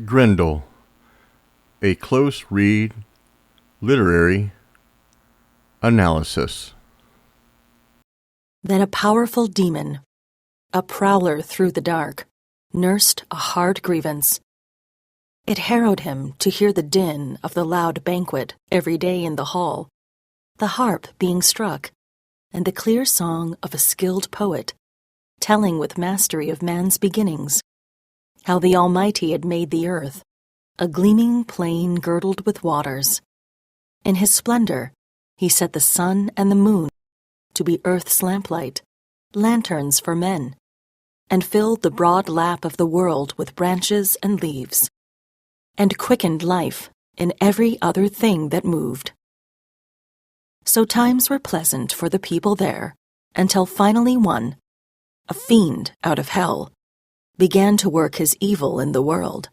Grendel, a close read literary analysis. Then a powerful demon, a prowler through the dark, nursed a hard grievance. It harrowed him to hear the din of the loud banquet every day in the hall, the harp being struck, and the clear song of a skilled poet, telling with mastery of man's beginnings, how the Almighty had made the earth, a gleaming plain girdled with waters. In his splendor, he set the sun and the moon to be earth's lamplight, lanterns for men, and filled the broad lap of the world with branches and leaves, and quickened life in every other thing that moved. So times were pleasant for the people there, until finally one, a fiend out of hell, began to work his evil in the world.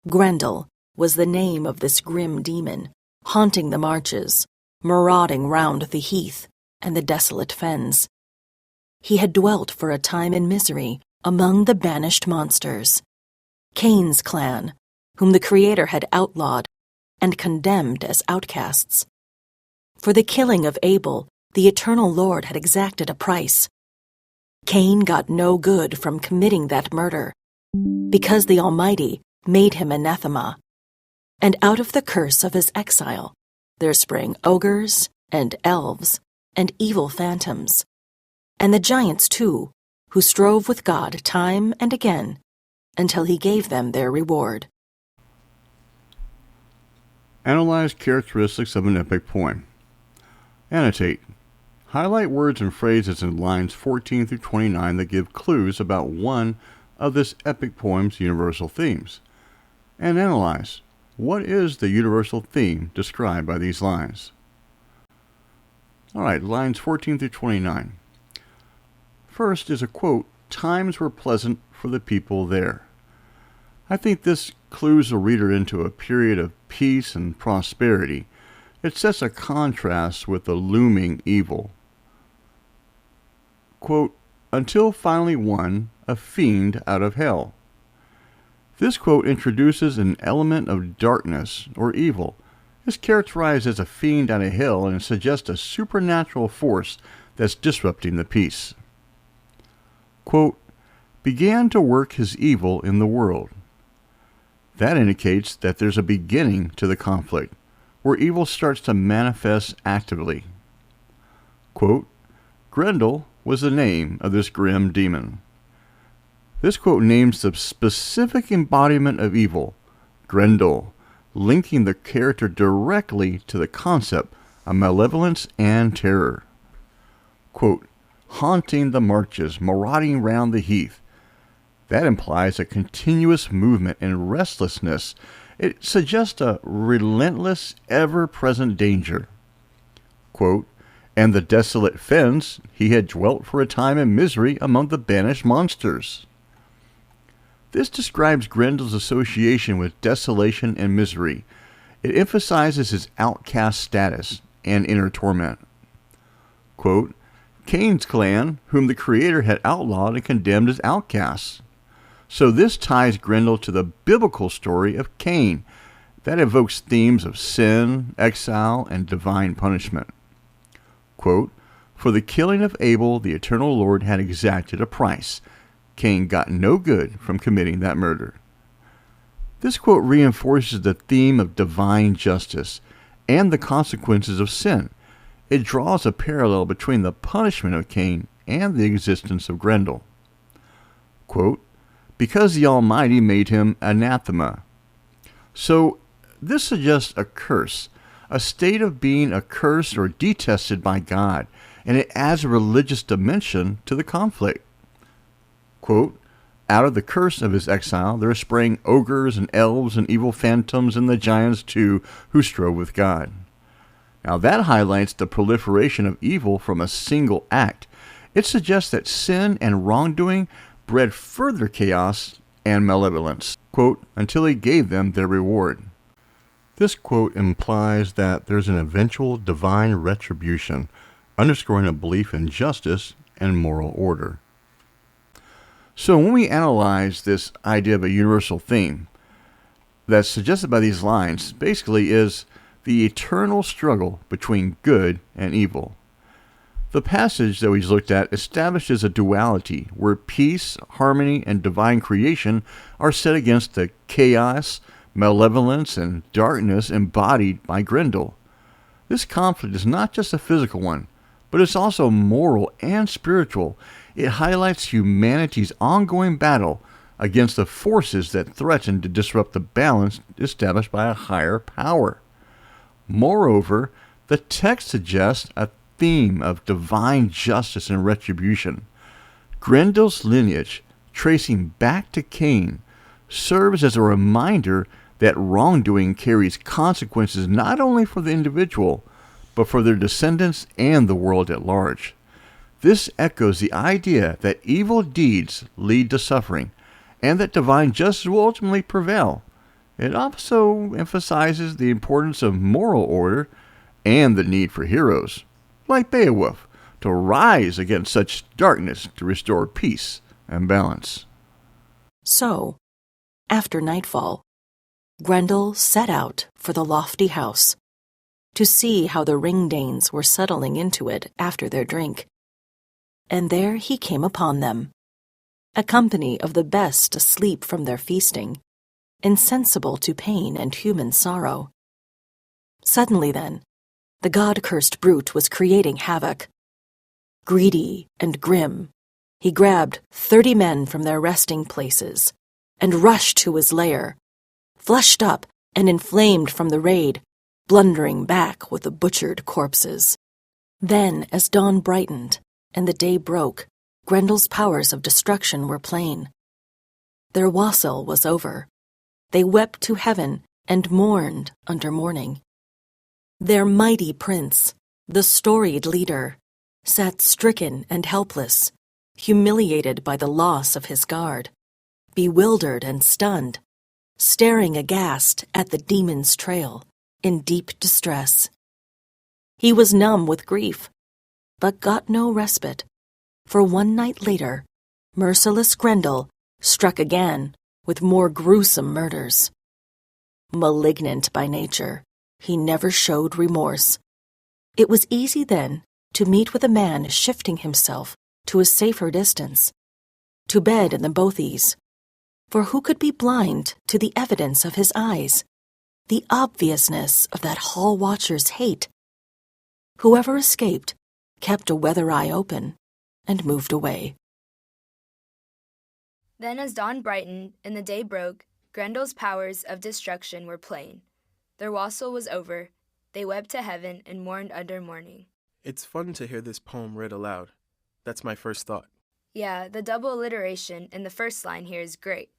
Grendel was the name of this grim demon, haunting the marches, marauding round the heath and the desolate fens. He had dwelt for a time in misery among the banished monsters, Cain's clan, whom the Creator had outlawed and condemned as outcasts. For the killing of Abel, the Eternal Lord had exacted a price. Cain got no good from committing that murder, because the Almighty made him anathema. And out of the curse of his exile, there sprang ogres and elves and evil phantoms, and the giants too, who strove with God time and again, until he gave them their reward. Analyze characteristics of an epic poem. Annotate. Highlight words and phrases in lines 14 through 29 that give clues about one of this epic poem's universal themes. And analyze. What is the universal theme described by these lines? Alright, lines 14 through 29. First is a quote, "Times were pleasant for the people there." I think this clues the reader into a period of peace and prosperity. It sets a contrast with the looming evil. Quote, "Until finally one, a fiend out of hell." This quote introduces an element of darkness or evil. It's characterized as a fiend out of hell and suggests a supernatural force that's disrupting the peace. Quote, "Began to work his evil in the world." That indicates that there's a beginning to the conflict, where evil starts to manifest actively. Quote, "Grendel was the name of this grim demon." This quote names the specific embodiment of evil, Grendel, linking the character directly to the concept of malevolence and terror. Quote, "Haunting the marches, marauding round the heath." That implies a continuous movement and restlessness. It suggests a relentless, ever-present danger. Quote, "And the desolate fens, he had dwelt for a time in misery among the banished monsters." This describes Grendel's association with desolation and misery. It emphasizes his outcast status and inner torment. Quote, "Cain's clan, whom the Creator had outlawed and condemned as outcasts." So this ties Grendel to the biblical story of Cain. That evokes themes of sin, exile, and divine punishment. Quote, "For the killing of Abel, the Eternal Lord had exacted a price. Cain got no good from committing that murder." This quote reinforces the theme of divine justice and the consequences of sin. It draws a parallel between the punishment of Cain and the existence of Grendel. Quote, "Because the Almighty made him anathema." So this suggests a curse, a state of being accursed or detested by God, and it adds a religious dimension to the conflict. Quote, "Out of the curse of his exile there sprang ogres and elves and evil phantoms and the giants too who strove with God." Now that highlights the proliferation of evil from a single act. It suggests that sin and wrongdoing bred further chaos and malevolence. Quote, "Until he gave them their reward." This quote implies that there's an eventual divine retribution, underscoring a belief in justice and moral order. So when we analyze this idea of a universal theme that's suggested by these lines, basically is the eternal struggle between good and evil. The passage that we looked at establishes a duality where peace, harmony, and divine creation are set against the chaos, malevolence, and darkness embodied by Grendel. This conflict is not just a physical one, but it's also moral and spiritual. It highlights humanity's ongoing battle against the forces that threaten to disrupt the balance established by a higher power. Moreover, the text suggests a theme of divine justice and retribution. Grendel's lineage, tracing back to Cain, serves as a reminder that wrongdoing carries consequences not only for the individual, but for their descendants and the world at large. This echoes the idea that evil deeds lead to suffering, and that divine justice will ultimately prevail. It also emphasizes the importance of moral order and the need for heroes, like Beowulf, to rise against such darkness to restore peace and balance. So, after nightfall, Grendel set out for the lofty house to see how the Ringdanes were settling into it after their drink. And there he came upon them, a company of the best asleep from their feasting, insensible to pain and human sorrow. Suddenly then, the god-cursed brute was creating havoc. Greedy and grim, he grabbed 30 men from their resting places and rushed to his lair, flushed up and inflamed from the raid, blundering back with the butchered corpses. Then, as dawn brightened and the day broke, Grendel's powers of destruction were plain. Their wassail was over. They wept to heaven and mourned under mourning. Their mighty prince, the storied leader, sat stricken and helpless, humiliated by the loss of his guard, bewildered and stunned, staring aghast at the demon's trail, in deep distress. He was numb with grief, but got no respite, for one night later, merciless Grendel struck again with more gruesome murders. Malignant by nature, he never showed remorse. It was easy then to meet with a man shifting himself to a safer distance, to bed in the bothies, for who could be blind to the evidence of his eyes, the obviousness of that hall watcher's hate? Whoever escaped kept a weather eye open and moved away. Then as dawn brightened and the day broke, Grendel's powers of destruction were plain. Their wassail was over. They wept to heaven and mourned under mourning. It's fun to hear this poem read aloud. That's my first thought. Yeah, the double alliteration in the first line here is great.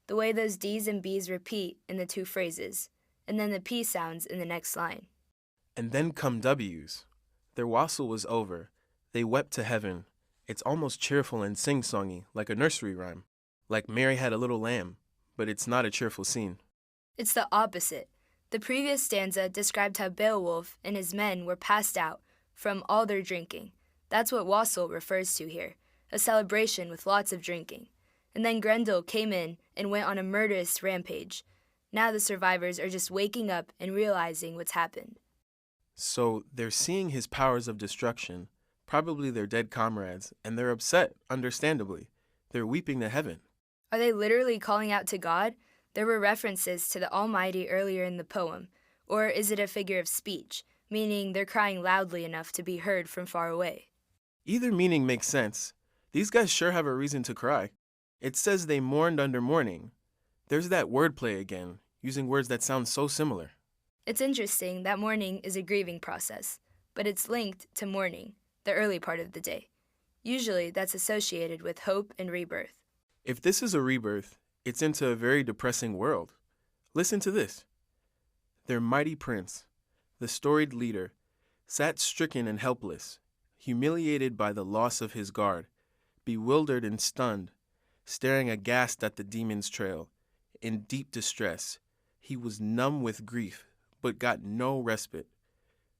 The way those D's and B's repeat in the two phrases, and then the P sounds in the next line. And then come W's. Their wassail was over. They wept to heaven. It's almost cheerful and sing-songy, like a nursery rhyme. Like Mary had a little lamb, but it's not a cheerful scene. It's the opposite. The previous stanza described how Beowulf and his men were passed out from all their drinking. That's what wassail refers to here, a celebration with lots of drinking. And then Grendel came in and went on a murderous rampage. Now the survivors are just waking up and realizing what's happened. So they're seeing his powers of destruction, probably their dead comrades, and they're upset, understandably. They're weeping to heaven. Are they literally calling out to God? There were references to the Almighty earlier in the poem. Or is it a figure of speech, meaning they're crying loudly enough to be heard from far away? Either meaning makes sense. These guys sure have a reason to cry. It says they mourned under mourning. There's that wordplay again, using words that sound so similar. It's interesting that mourning is a grieving process, but it's linked to morning, the early part of the day. Usually that's associated with hope and rebirth. If this is a rebirth, it's into a very depressing world. Listen to this. Their mighty prince, the storied leader, sat stricken and helpless, humiliated by the loss of his guard, bewildered and stunned, staring aghast at the demon's trail. In deep distress, he was numb with grief, but got no respite.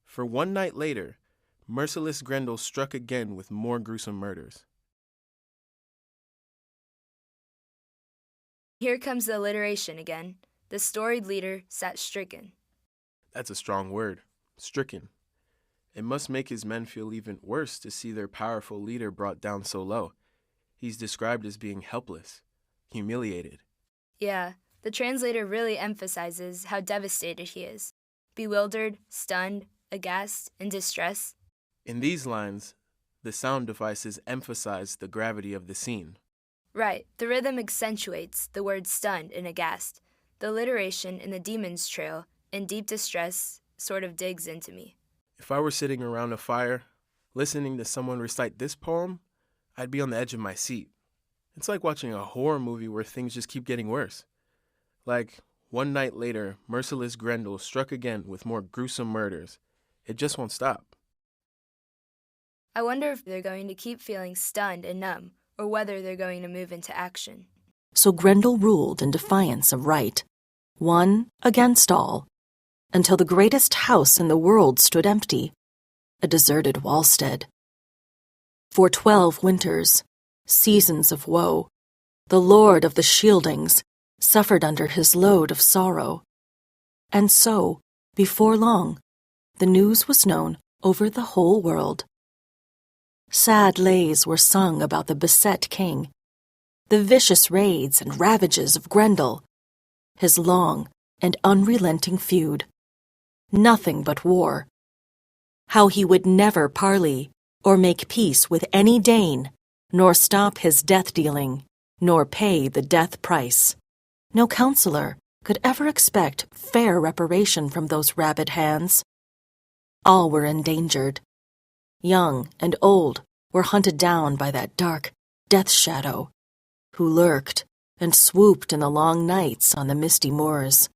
For one night later, merciless Grendel struck again with more gruesome murders. Here comes the alliteration again. The storied leader sat stricken. That's a strong word, stricken. It must make his men feel even worse to see their powerful leader brought down so low. He's described as being helpless, humiliated. Yeah, the translator really emphasizes how devastated he is. Bewildered, stunned, aghast, in distress. In these lines, the sound devices emphasize the gravity of the scene. Right, the rhythm accentuates the words stunned and aghast. The alliteration in the Demon's Trail, in deep distress, sort of digs into me. If I were sitting around a fire, listening to someone recite this poem, I'd be on the edge of my seat. It's like watching a horror movie where things just keep getting worse. Like, one night later, merciless Grendel struck again with more gruesome murders. It just won't stop. I wonder if they're going to keep feeling stunned and numb, or whether they're going to move into action. So Grendel ruled in defiance of right, one against all, until the greatest house in the world stood empty, a deserted wallstead. For 12 winters, seasons of woe, the Lord of the Shieldings suffered under his load of sorrow. And so, before long, the news was known over the whole world. Sad lays were sung about the beset king, the vicious raids and ravages of Grendel, his long and unrelenting feud. Nothing but war. How he would never parley or make peace with any Dane, nor stop his death-dealing, nor pay the death price. No counselor could ever expect fair reparation from those rabid hands. All were endangered. Young and old were hunted down by that dark death shadow, who lurked and swooped in the long nights on the misty moors.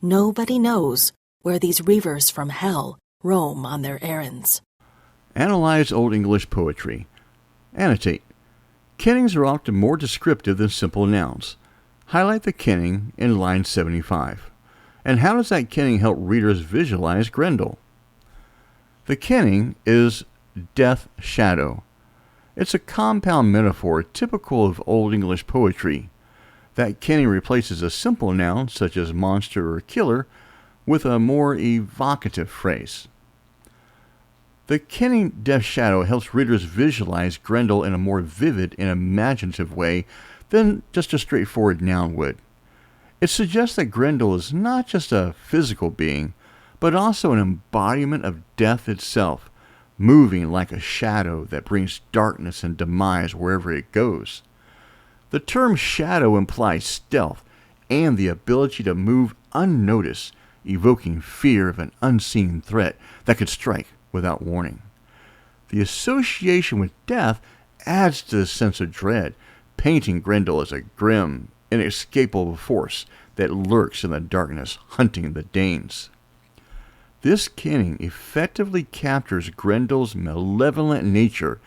Nobody knows where these reavers from hell roam on their errands. Analyze Old English poetry. Annotate. Kennings are often more descriptive than simple nouns. Highlight the kenning in line 75. And how does that kenning help readers visualize Grendel? The kenning is death shadow. It's a compound metaphor typical of Old English poetry. That kenning replaces a simple noun such as monster or killer with a more evocative phrase. The kenning death shadow helps readers visualize Grendel in a more vivid and imaginative way than just a straightforward noun would. It suggests that Grendel is not just a physical being, but also an embodiment of death itself, moving like a shadow that brings darkness and demise wherever it goes. The term shadow implies stealth and the ability to move unnoticed, evoking fear of an unseen threat that could strike without warning. The association with death adds to the sense of dread, painting Grendel as a grim, inescapable force that lurks in the darkness, hunting the Danes. This kenning effectively captures Grendel's malevolent nature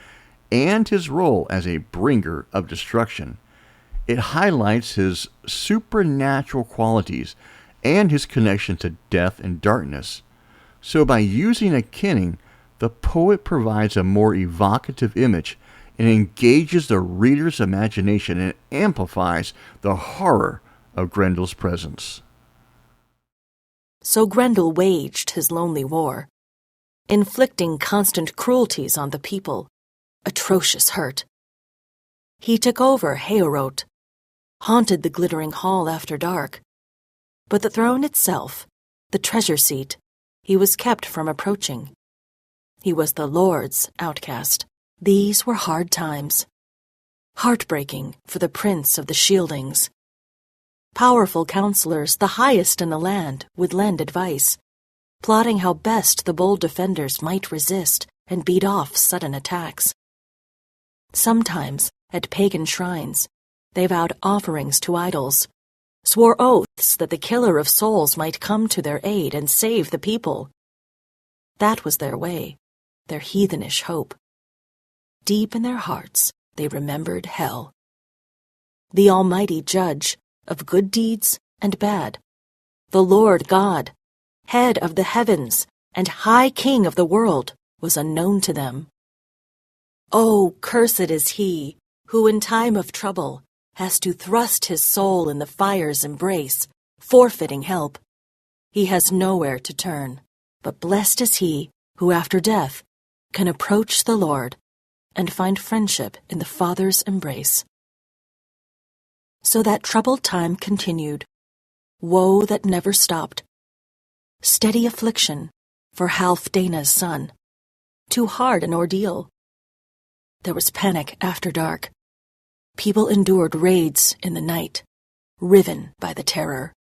and his role as a bringer of destruction. It highlights his supernatural qualities and his connection to death and darkness. So by using a kenning, the poet provides a more evocative image and engages the reader's imagination and amplifies the horror of Grendel's presence. So Grendel waged his lonely war, inflicting constant cruelties on the people, atrocious hurt. He took over Heorot, haunted the glittering hall after dark, but the throne itself, the treasure seat, he was kept from approaching. He was the Lord's outcast. These were hard times, heartbreaking for the Prince of the Shieldings. Powerful counselors, the highest in the land, would lend advice, plotting how best the bold defenders might resist and beat off sudden attacks. Sometimes, at pagan shrines, they vowed offerings to idols, swore oaths that the killer of souls might come to their aid and save the people. That was their way, their heathenish hope. Deep in their hearts, they remembered hell. The Almighty Judge of good deeds and bad, the Lord God, head of the heavens and high King of the world, was unknown to them. Oh, cursed is he who in time of trouble has to thrust his soul in the fire's embrace, forfeiting help. He has nowhere to turn, but blessed is he who after death can approach the Lord and find friendship in the Father's embrace. So that troubled time continued, woe that never stopped, steady affliction for Halfdana's son, too hard an ordeal. There was panic after dark. People endured raids in the night, riven by the terror.